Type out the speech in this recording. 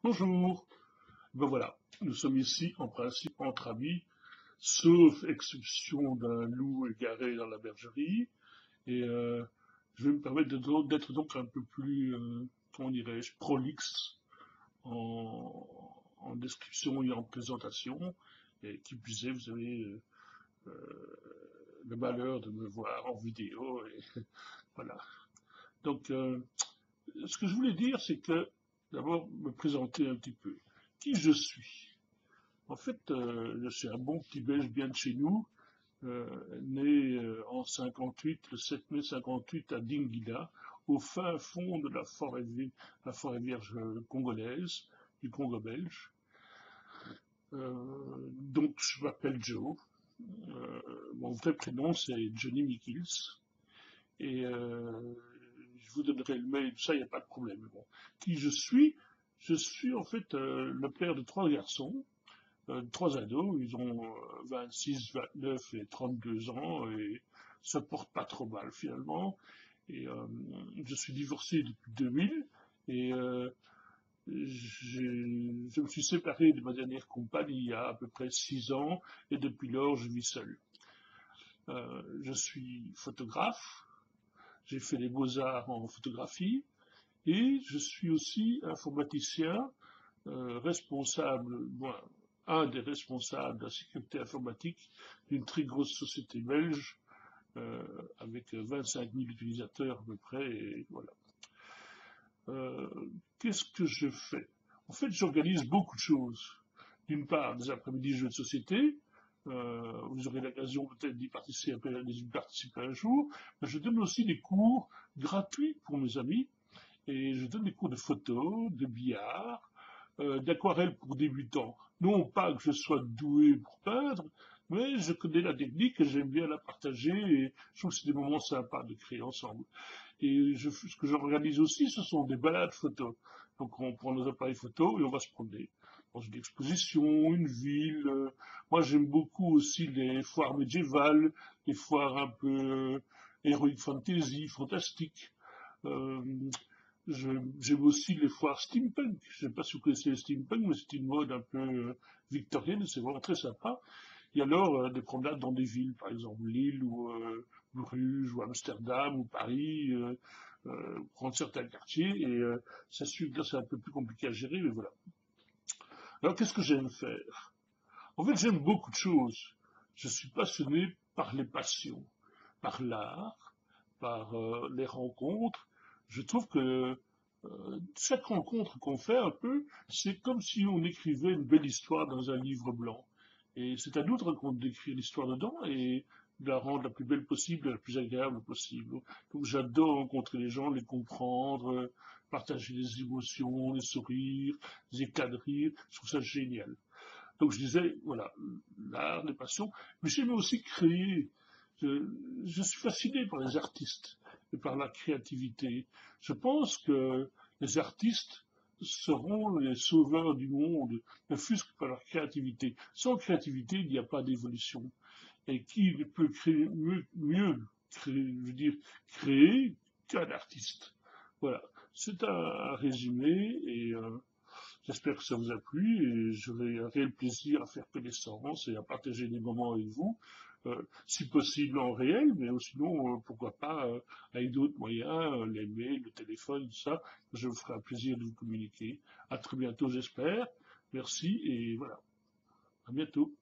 Bonjour. Ben voilà, nous sommes ici en principe entre amis, sauf exception d'un loup égaré dans la bergerie. Et je vais me permettre d'être donc un peu plus, comment dirais-je, prolixe en description et en présentation. Et qui plus est, vous avez le malheur de me voir en vidéo. Et voilà. Donc, ce que je voulais dire, c'est que d'abord me présenter un petit peu. Qui je suis? En fait, je suis un bon petit Belge bien de chez nous, né en 58, le 7 mai 58 à Dinguida, au fin fond de la forêt vierge congolaise, du Congo belge. Donc, je m'appelle Joe. Mon vrai prénom, c'est Johnny Mikkels. Et je vous donnerai le mail, ça, il n'y a pas de problème. Bon. Qui je suis? Je suis en fait le père de trois garçons. Trois ados, ils ont 26, 29 et 32 ans et se portent pas trop mal finalement. Et je suis divorcé depuis 2000 et je me suis séparé de ma dernière compagne il y a à peu près 6 ans et depuis lors je vis seul. Je suis photographe, j'ai fait les beaux-arts en photographie et je suis aussi informaticien responsable, bon, un des responsables de la sécurité informatique d'une très grosse société belge avec 25 000 utilisateurs à peu près. Et voilà. Euh, Qu'est-ce que je fais? En fait, j'organise beaucoup de choses. D'une part, des après-midi jeux de société. Vous aurez l'occasion peut-être d'y participer un jour. Mais je donne aussi des cours gratuits pour mes amis. Et je donne des cours de photo, de billard, d'aquarelle pour débutants. Non pas que je sois doué pour peindre, mais je connais la technique et j'aime bien la partager et je trouve que c'est des moments sympas de créer ensemble. Et ce que j'organise aussi, ce sont des balades photos. Donc on prend nos appareils photo et on va se promener dans une exposition, une ville. Moi j'aime beaucoup aussi les foires médiévales, les foires un peu heroic fantasy, fantastiques. Euh, J'aime aussi les foires steampunk. Je ne sais pas si vous connaissez les steampunk, mais c'est une mode un peu victorienne, c'est vraiment très sympa. Et alors, des promenades dans des villes, par exemple Lille ou Bruges ou Amsterdam ou Paris, prendre certains quartiers, et ça suit, là c'est un peu plus compliqué à gérer, mais voilà. Alors, qu'est-ce que j'aime faire? En fait, j'aime beaucoup de choses. Je suis passionné par les passions, par l'art, par les rencontres. Je trouve que chaque rencontre qu'on fait un peu, c'est comme si on écrivait une belle histoire dans un livre blanc. Et c'est à nous d'écrire l'histoire dedans et de la rendre la plus belle possible, la plus agréable possible. Donc j'adore rencontrer les gens, les comprendre, partager des émotions, les sourires, les éclats de rire. Je trouve ça génial. Donc je disais, voilà, l'art, les passions, mais j'aime aussi créer. Je, je suis fasciné par les artistes et par la créativité. Je pense que les artistes seront les sauveurs du monde, ne fût-ce que par leur créativité. Sans créativité, il n'y a pas d'évolution. Et qui peut créer mieux créer, je veux dire, créer qu'un artiste. Voilà, c'est un résumé et j'espère que ça vous a plu et j'aurai un réel plaisir à faire connaissance et à partager des moments avec vous, si possible en réel, mais sinon, pourquoi pas avec d'autres moyens, les mails, le téléphone, tout ça. Je vous ferai un plaisir de vous communiquer. À très bientôt, j'espère. Merci et voilà. À bientôt.